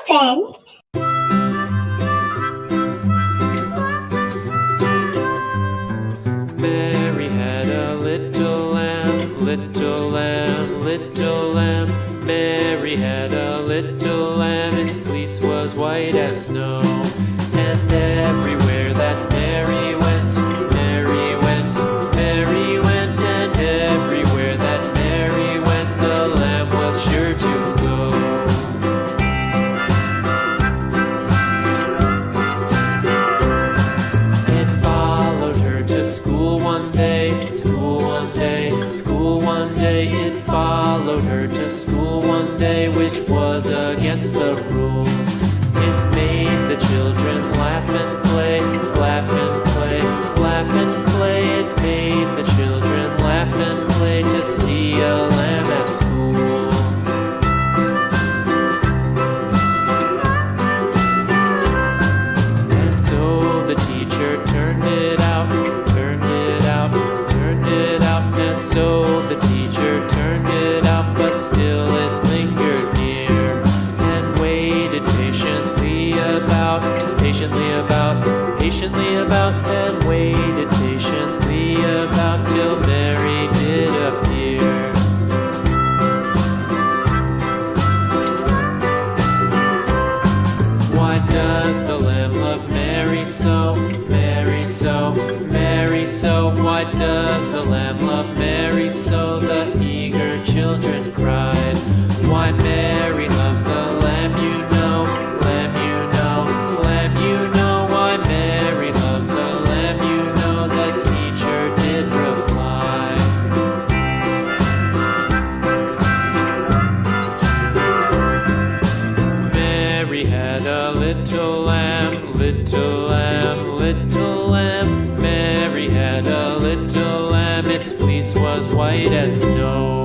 friends. Mary had a little lamb, little lamb, little lamb. Mary had a little lamb, its fleece was white as snow. And everywhere that Mary went, Mary went, Mary went. And everywhere that Mary went, the lamb was sure to go. It followed her to school one day, school one day, school one day. It followed her to school one day, which was against the rules. It made the children laugh and play, laugh and play, laugh and play. It made the children laugh and play to see a lamb at school. And so the teacher turned it out, turned it out, turned it out. And so the teacher turned it out, but still it lingered near and waited patiently about, patiently about, patiently about, and waited patiently about till Mary did appear. Why does the lamb love Mary so, Mary so, Mary so? Why does the lamb love Mary so? The eager children cried. Why Mary loves the lamb, you know, lamb, you know, lamb, you know. Why Mary loves the lamb, you know, the teacher did reply. Mary had a little lamb, little lamb, little lamb. Mary had a little lamb, its fleece was white as snow.